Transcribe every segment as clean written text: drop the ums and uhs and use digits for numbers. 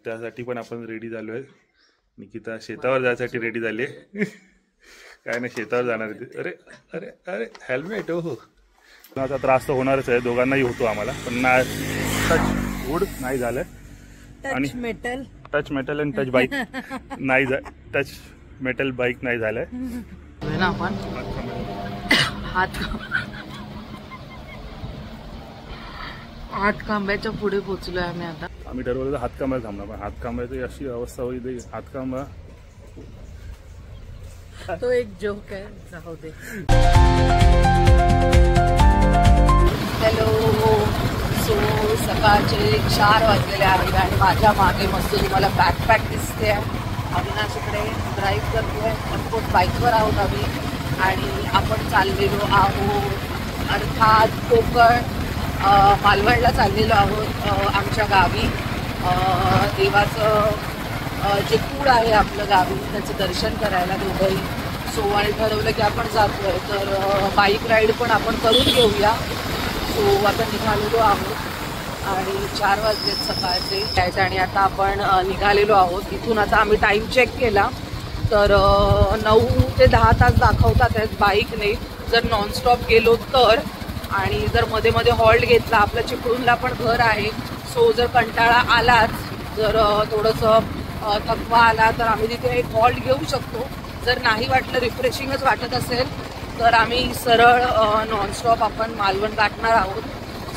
त्यासाठी पण आपण रेडी झालो आहे. निकिता शेतावर जायसाठी रेडी झाली आहे. काय नाही, शेतावर जाणार आहे. अरे अरे अरे हेल्मेट हो. आता त्रास तर होणारच आहे, दोघांनाही होतो आम्हाला, पण ना टच वूड नाही झालंय आणि टच मेटल आणि टच बाईक नाही, टच मेटल बाईक नाही झालंय ना. आपण हातखांब्याच्या पुढे पोहोचलोय आम्ही आता. आम्ही ठरवलं हातखांब्याला थांबणार, पण हातखांब्याची अशी अवस्था होईल. हातखांबा तो एक जोक आहे, जाऊ दे. हॅलो, सो सकाळचे 4 वाजलेले आहेत आणि माझ्या मागे मस्त तुम्हाला बॅकपॅक दिसते. अविनाश इकडे ड्राईव्ह करतोय, ऑफकोर्स बाईकवर आहोत आम्ही आणि आपण चाललेलो आहोत अर्थात कोकण मालवणला चाललेलो आहोत. आमच्या गावी देवाचं जे कूळ आहे आपलं गावी, त्याचं दर्शन करायला दोघंही. सो आणि ठरवलं की आपण जातोय तर बाईक राईड पण आपण करून घेऊया. सो आता निघालेलो आहोत आणि 4 वाजलेत सकाळचे आणि आता आपण निघालेलो आहोत. इथून आता आम्ही टाईम चेक केला तर 9 ते 10 तास दाखवतात आहेत बाईकने जर नॉनस्टॉप गेलो तर. आणि जर मध्ये मध्ये हॉल्ट घेतला, आपल्या चिपळूणला पण घर आहे, सो जर कंटाळा आलाच, जर थोडंसं थकवा आला तर आम्ही तिथे एक हॉल्ट घेऊ शकतो. जर नाही वाटलं, रिफ्रेशिंगच वाटत असेल तर आम्ही सरळ नॉनस्टॉप आपण मालवण गाठणार आहोत.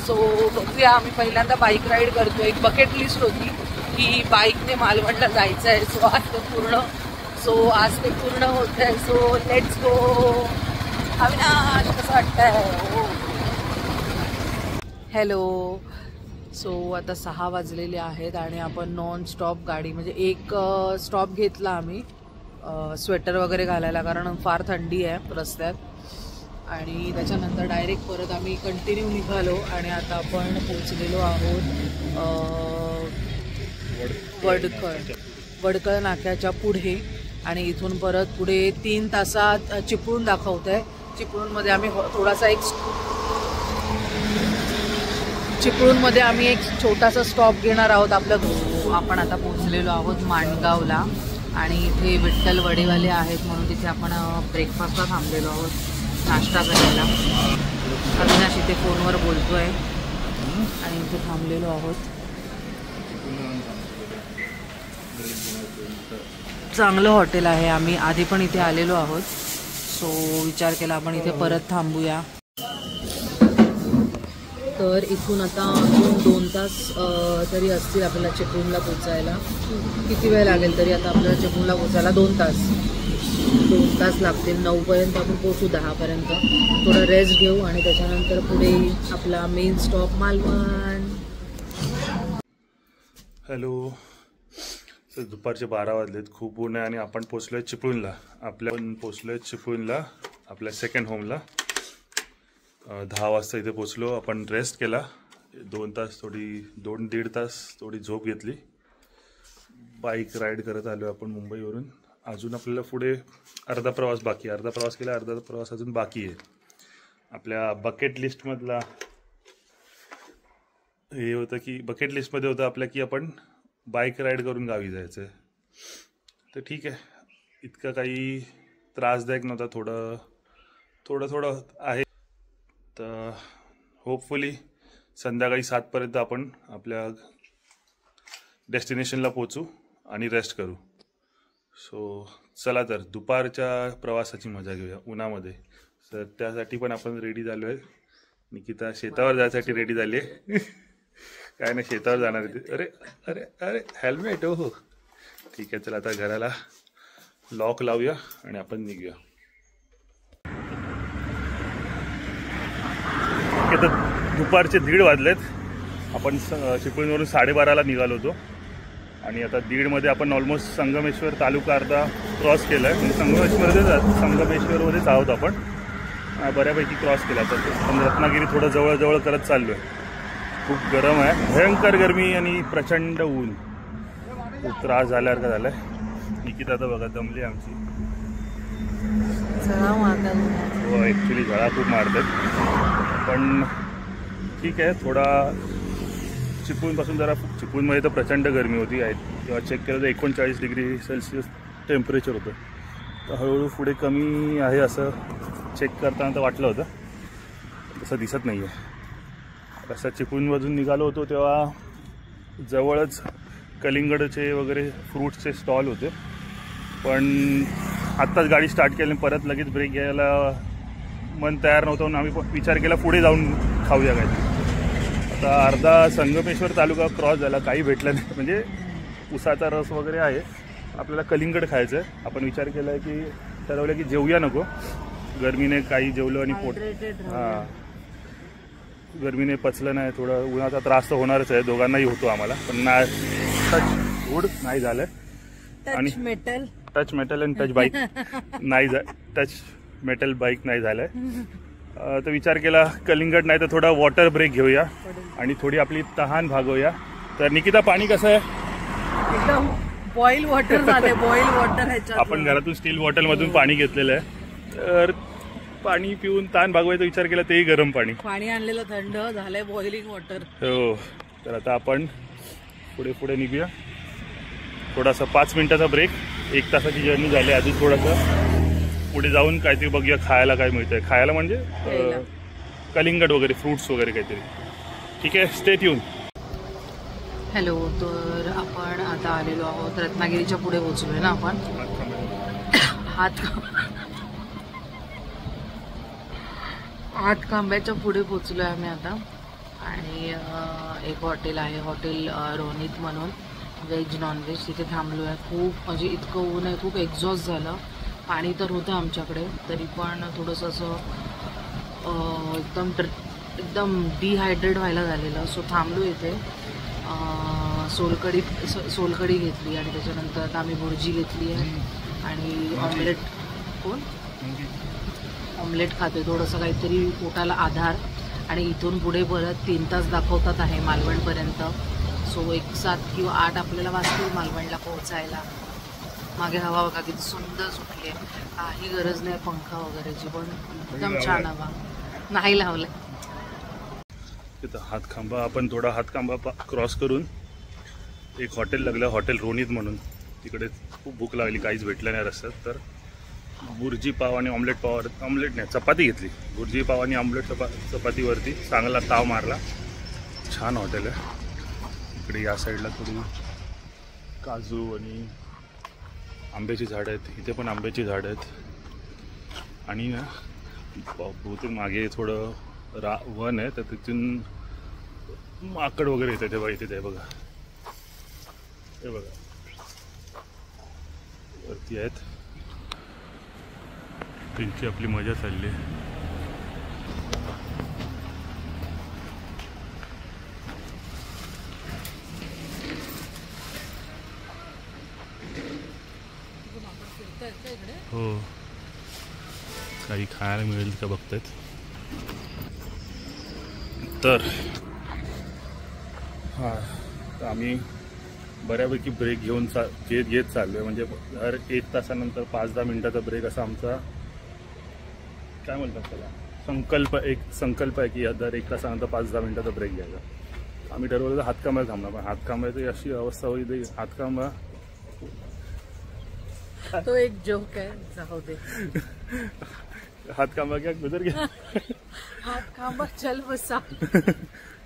सो बघूया, आम्ही पहिल्यांदा बाईक राईड करतो. एक बकेट लिस्ट होती की बाईकने मालवणला जायचं आहे, सो आज ते पूर्ण होत आहे. So let's go. अविनाश कसं वाटतंय? हॅलो. सो आता 6 वाजलेले आहेत आणि आपण नॉन स्टॉप गाडी, म्हणजे एक स्टॉप घेतला आम्ही स्वेटर वगैरे घालायला, कारण फार थंडी आहे रस्त्यात. आणि त्याच्यानंतर डायरेक्ट परत आम्ही कंटिन्यू निघालो आणि आता आपण पोचलेलो आहोत वडकळ नाक्याच्या पुढे. आणि इथून परत पुढे 3 तासात चिपळूण दाखवत आहे. चिपळूणमध्ये आम्ही एक छोटासा स्टॉप घेणार आहोत आपलं. आपण आता पोहोचलेलो आहोत माणगावला आणि इथे विठ्ठल वडेवाले आहेत म्हणून तिथे आपण ब्रेकफास्टला थांबलेलो आहोत, नाश्ता करायला. अविनाश इथे फोनवर बोलतोय आणि इथे थांबलेलो आहोत. चांगलं हॉटेल आहे, आम्ही आधी पण इथे आलेलो आहोत. सो विचार केला आपण इथे परत थांबूया. तर इथून आता 2 तास तरी असतील आपल्याला चिपळूणला पोचायला. किती वेळ लागेल तरी आता आपल्याला चिपळूणला पोचायला 2 तास लागतील. 9पर्यंत आपण पोचू, 10पर्यंत थोडं रेस्ट घेऊ आणि त्याच्यानंतर पुढे आपला मेन स्टॉप मालवण. हॅलो, दुपारचे 12 वाजलेत, खूप ऊन आहे आणि आपण पोचलोय चिपळूणला. चिपळूणला आपल्या सेकंड होमला. 10 वाजता इथे पोचलो. आपण रेस्ट केला 2 तास, 2-1.5 तास थोडी झोप घेतली. बाईक राईड करत आलो आपण मुंबईवरून. अजून आपल्याला पुढे अर्धा प्रवास बाकी आहे. अर्धा प्रवास केला, अर्धा प्रवास अजून बाकी आहे. आपल्या बकेट लिस्टमधला हे होतं की बकेट लिस्टमध्ये होतं आपल्या की आपण बाईक राईड करून गावी जायचं आहे. तर ठीक आहे, इतकं काही त्रासदायक नव्हता, थोडं आहे. तर होपफुली संध्याकाळी 7पर्यंत आपण आपल्या डेस्टिनेशनला पोचू आणि रेस्ट करू. सो चला तर दुपारच्या प्रवासाची मजा घेऊया उन्हामध्ये. तर त्यासाठी पण आपण रेडी झालो आहे. निकिता शेतावर जायसाठी रेडी झाली आहे. काय नाही, शेतावर जाणार आहे. अरे अरे अरे हेल्मेट हो. ठीक आहे, चला आता घराला लॉक लावूया आणि आपण निघूया. तर दुपारचे 1:30 वाजलेत. आपण चिपळूणवरून 12:30ला निघालो होतो आणि आता 1:30मध्ये आपण ऑलमोस्ट संगमेश्वर तालुका अर्धा क्रॉस केला आहे. संगमेश्वरमध्येच आहोत आपण, बऱ्यापैकी क्रॉस केला. तर रत्नागिरी थोडं जवळ करत चाललो आहे. खूप गरम आहे, भयंकर गरमी आणि प्रचंड ऊन. खूप त्रास झाल्यासारखं झालं आहे. निकिता आता बघा दमली आमची. हो, ॲक्च्युली झळा खूप मारतात, पण ठीक आहे. थोडा चिपळूणपासून जरा, चिपळूणमध्ये तर प्रचंड गरमी होती. तेव्हा चेक केलं तर 39 डिग्री सेल्सिअस टेम्परेचर होतं. तर हळूहळू पुढे कमी आहे असं चेक करताना तर वाटलं होतं, तसं दिसत नाही आहे. तसं चिपळूणमधून निघालो होतो तेव्हा जवळच कलिंगडचे वगैरे फ्रूट्सचे स्टॉल होते, पण आत्ताच गाडी स्टार्ट केली परत लगेच ब्रेक घ्यायला मन तयार नव्हतं म्हणून आम्ही विचार केला पुढे जाऊन खाऊया काहीतरी. आता अर्धा संगमेश्वर तालुका क्रॉस झाला, काही भेटलं नाही. म्हणजे उसाचा रस वगैरे आहे, आपल्याला कलिंगड खायचं आहे. आपण विचार केला आहे की ठरवलं की जेवूया नको, गरमीने काही जेवलं आणि पोट गरमीने पचलं नाही, थोडं उन्हाचा त्रास तर होणारच आहे, दोघांनाही होतो आम्हाला, पण टच वूड नाही झालं. आणि टच मेटल आणि टच बाईक नाही टच मेटल बाईक नाही झालंय. तर विचार केला कलिंगड नाही तर थोडा वॉटर ब्रेक घेऊया आणि थोडी आपली तहान भागवूया. तर निकिता पाणी कसं आहे? एकदम बॉईल वॉटर झाले. बॉईल वॉटर आपण घरातून स्टील बॉटल मधून पाणी घेतलेलं आहे, तर पाणी पिऊन ताण भागवायचा विचार केला, तेही गरम पाणी आणलेलं थंड झालंय, बॉइलिंग वॉटर. हो, तर आता आपण पुढे निघूया. थोडासा 5 मिनिटाचा ब्रेक, 1 तासाची जर्नी झाली. अजून थोडंसं पुढे जाऊन काहीतरी बघूया खायला काय मिळतंय. खायला म्हणजे कलिंगड वगैरे, फ्रूट्स वगैरे काहीतरी. ठीक आहे, स्टे ट्यून. हॅलो, तर आपण आता आलेलो आहोत रत्नागिरीच्या पुढे पोहोचलोय ना आपण. हातखांब्याच्या पुढे पोहोचलोय आम्ही आता. आणि एक हॉटेल आहे, हॉटेल रोनित म्हणून, व्हेज नॉनव्हेज. तिथे थांबलो आहे. खूप म्हणजे इतकं ऊन आहे, खूप एक्झॉस्ट झालं. पाणी तर होतं आमच्याकडे, तरी पण थोडंसं असं एकदम डिहायड्रेट व्हायला झालेलं. सो थांबलो इथे. सोलकढी घेतली आणि त्याच्यानंतर आता आम्ही भुर्जी घेतली आहे आणि ऑमलेट खाते. थोडंसं काहीतरी पोटाला आधार. आणि इथून पुढे परत 3 तास दाखवतात आहे मालवणपर्यंत. सो 1, 7 किंवा 8 आपल्याला वाजतील मालवणला पोहोचायला. मागे हवा बघा किती सुंदर सुटली आहे, काही गरज नाही पंखा वगैरेची, पण एकदम छान हवा. नाही लावलंय. तिथं हातखांबा, आपण थोडा हातखांबा क्रॉस करून एक हॉटेल लागलं, हॉटेल रोनित म्हणून. तिकडे खूप भूक लागली, काहीच भेटलं नाही रस्त्यात. तर भुर्जी पाव आणि ऑमलेट नाही, चपाती घेतली. भुर्जी पाव आणि ऑमलेट चपातीवरती चांगला ताव मारला. छान हॉटेल आहे. इकडे या साईडला थोडी काजू आणि आंब्याची झाडं आहेत. इथे पण आंब्याची झाडं आहेत. आणि ना बहुतेक मागे थोडं वन आहे, तर तिथून माकड वगैरे येते. तेव्हा इथे ते बघा, हे बघा वरती आहेत. त्यांची आपली मजा चालली आहे. हो, काही खायला मिळेल का बघतायत. तर हां, तर आम्ही बऱ्यापैकी ब्रेक घेत चाललो आहे. म्हणजे हर 1 तासानंतर 5-10 मिनिटाचा ब्रेक असा आमचा काय म्हणतात त्याला संकल्प आहे की दर 1 तासानंतर 5-10 मिनिटाचा ब्रेक घ्यायचा. आम्ही ठरवलं तर हातखांब्याला थांबणार, पण हातखांब्याची अशी अवस्था होईल, हातखांबा तो एक जोक आहे, जाऊ दे. हातखांबा घ्या, गुजर घ्या. हातखांबा चल बसा.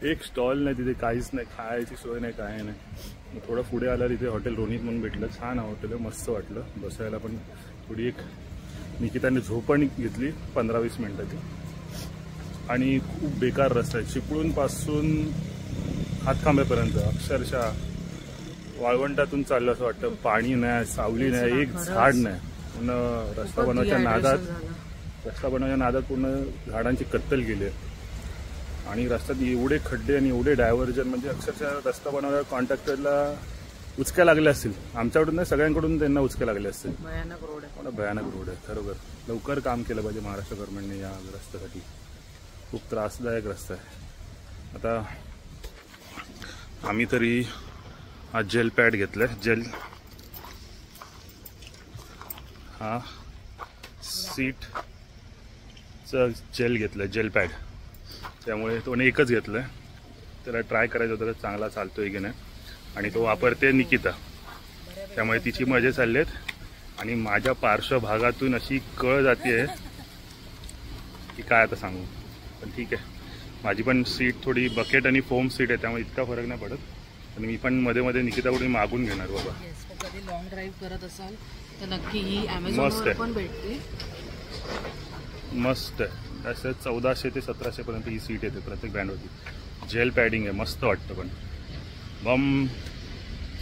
एक स्टॉल नाही तिथे, काहीच नाही, खायची सोय नाही, काय नाही. थोडं पुढे आलं तिथे हॉटेल रोनित म्हणून भेटलं. छान हॉटेल आहे, मस्त वाटलं बसायला. पण थोडी एक निकिताने झोप पण घेतली 15-20 मिनिटाची. आणि खूप बेकार रस्ता आहे चिपळूणपासून हातखांब्यापर्यंत. अक्षरशः वाळवंटातून चाललं असं वाटतं. पाणी नाही, सावली नाही, एक झाड नाही. पूर्ण रस्ता बनवायच्या नादात पूर्ण झाडांची कत्तल गेली आहे. आणि रस्त्यात एवढे खड्डे आणि एवढे डायव्हर्जन, म्हणजे अक्षरशः रस्ता बनवणाऱ्या कॉन्ट्रॅक्टरला उचक्या लागल्या असतील. आमच्याकडून नाही, सगळ्यांकडून त्यांना उचक्या लागल्या असतील. भयानक रोड आहे, भयानक रोड आहे खरोखर. लवकर काम केलं पाहिजे महाराष्ट्र गव्हर्नमेंटने या रस्त्यासाठी. खूप त्रासदायक रस्ता आहे. आता आम्ही तरी हा जेल पॅड घेतलाय. हा सीटचं जेल घेतलं, जेल पॅड. त्यामुळे तो एकच घेतलं आहे. त्याला ट्राय करायचं होतं चांगला चालतोय की नाही. आणि तो वापरते निकिता. त्यामुळे तिची मजा चालली आहेत. आणि माझ्या पार्श्वभागातून अशी कळ जाते आहे की काय आता सांगू. पण ठीक आहे, माझी पण सीट थोडी बकेट आणि फोम सीट आहे, त्यामुळे इतका फरक नाही पडत. पण मी पण मध्ये मध्ये निकिताकडून मागून घेणार बाबा. कधी लॉंग ड्राईव्ह करत असाल तर नक्की ही ॲमेझॉनवर पण भेटते. मस्त आहे. असं 1400 ते 1700 पर्यंत ही सीट येते प्रत्येक ब्रँडवरती. जेल पॅडिंग आहे, मस्त वाटतं. पण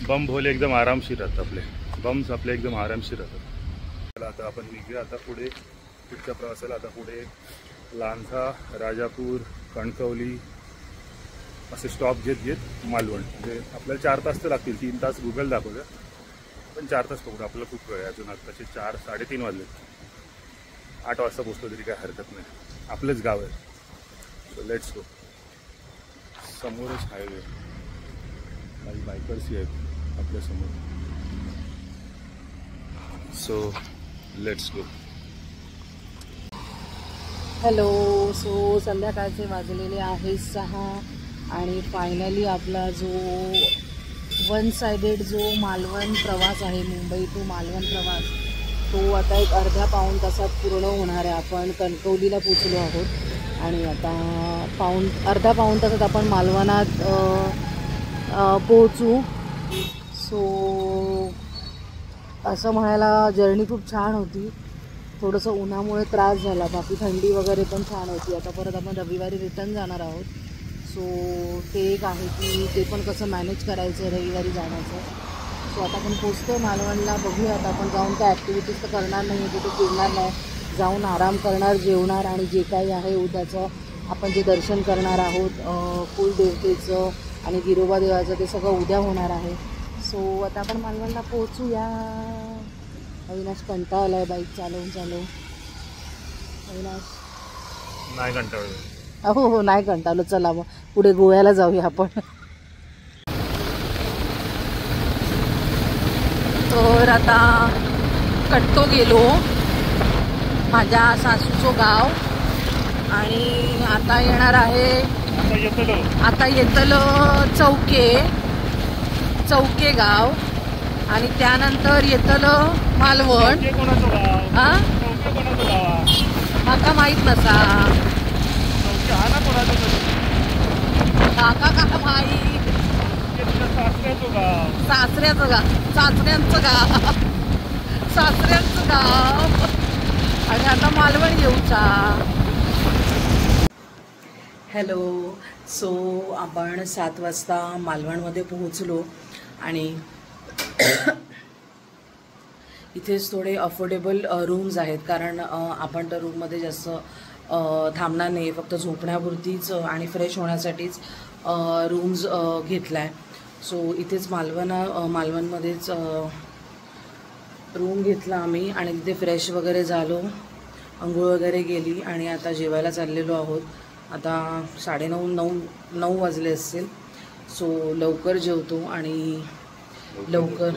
बम भोले एकदम आरामशीर राहतात आपले. बम्स आपले एकदम आरामशीर राहतात. आता आपण निघूया आता पुढे पुढच्या प्रवासाला. आता पुढे लांजा, राजापूर, कणकवली असे स्टॉप घेत मालवण. म्हणजे आपल्याला 4 तास तर लागतील. 3 तास गुगल दाखवलं, पण 4 तास पकडू. आपल्याला खूप वेळ आहे अजून. आत्ताचे 4 साडेतीन वाजले. 8 वाजता पोचलो तरी काय हरकत नाही. आपलंच गाव आहे. So let's go. समोरच हायवे. काही बायकर्सही आहेत आपल्यासमोर. So let's go. Hello. So संध्याकाळचे वाजलेले आहे 6 आणि फायनली आपला जो वन सायडेड जो मालवण प्रवास आहे, मुंबई टू मालवण प्रवास, तो आता एक अर्ध्या-पाऊण तासात पूर्ण होणार आहे. आपण कणकवलीला पोचलो आहोत आणि आता अर्ध्या-पाऊण तासात आपण मालवणात पोहोचू. सो असं म्हणायला जर्नी खूप छान होती. थोडंसं उन्हामुळे त्रास झाला, बाकी थंडी वगैरे पण छान होती. आता परत आपण रविवारी रिटर्न जाणार आहोत. सो ते एक आहे की ते पण कसं मॅनेज करायचं रविवारी जाण्याचं. सो आता आपण पोचतो मालवणला. बघूया आता आपण जाऊन काय ॲक्टिव्हिटीज तर करणार नाही, तिथे फिरणार नाही, जाऊन आराम करणार, जेवणार आणि जे काही आहे उद्याचं आपण जे दर्शन करणार आहोत कुलदेवतेचं आणि गिरोबा देवाचं, ते सगळं उद्या होणार आहे. सो आता आपण मालवणला पोहोचूया. अविनाश कंटाळा आलाय बाईक चालवून. अविनाश नाही कंटाळलो. हो नाही कंटाळलो. चला मग पुढे गोव्याला जाऊया आपण. तर आता कट्टो गेलो, माझ्या सासूचं गाव. आणि आता येणार आहे, आता येतलं चौके गाव आणि त्यानंतर येतलं मालवण. हां माका माहीत नसा काका काका माहीत. सासऱ्यांचं गाव आणि आता मालवण येऊचा. हॅलो. सो आपण 7 वाजता मालवणमध्ये पोहोचलो आणि इथेच थोडे अफोर्डेबल रूम्स आहेत, कारण आपण त्या रूममध्ये जास्त थांबणार नाही, फक्त झोपण्यापुरतीच आणि फ्रेश होण्यासाठीच रूम्स घेतला आहे. सो इथेच मालवणमध्येच रूम घेतला आम्ही आणि तिथे फ्रेश वगैरे झालो, अंघोळ वगैरे गेली आणि आता जेवायला चाललेलो आहोत. आता 9:30 वाजले असतील. सो लवकर जेवतो आणि लवकर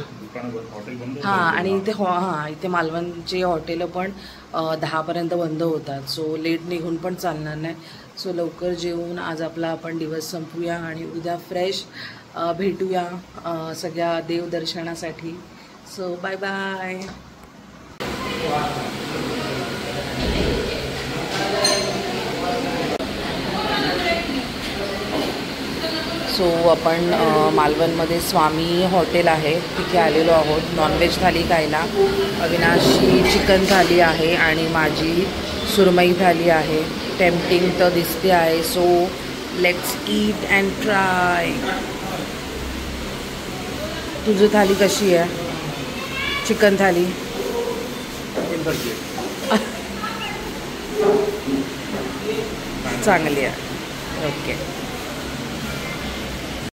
आणि इथे मालवणचे हॉटेलं पण 10पर्यंत बंद होतात. सो लेट निघून पण चालणार नाही. सो लवकर जेवून आज आपण दिवस संपूया आणि उद्या फ्रेश भेटूया सगळ्या देवदर्शनासाठी. So bye bye. सो आपण मालवणमध्ये स्वामी हॉटेल आहे तिथे आलेलो आहोत नॉनव्हेज थाली खायला. अविनाशची चिकन थाली आहे आणि माझी सुरमई थाली आहे. टेम्पटिंग तर दिसते आहे. So let's eat and try. तुझी थाली कशी आहे? चिकन थाली चांगली आहे. ओके.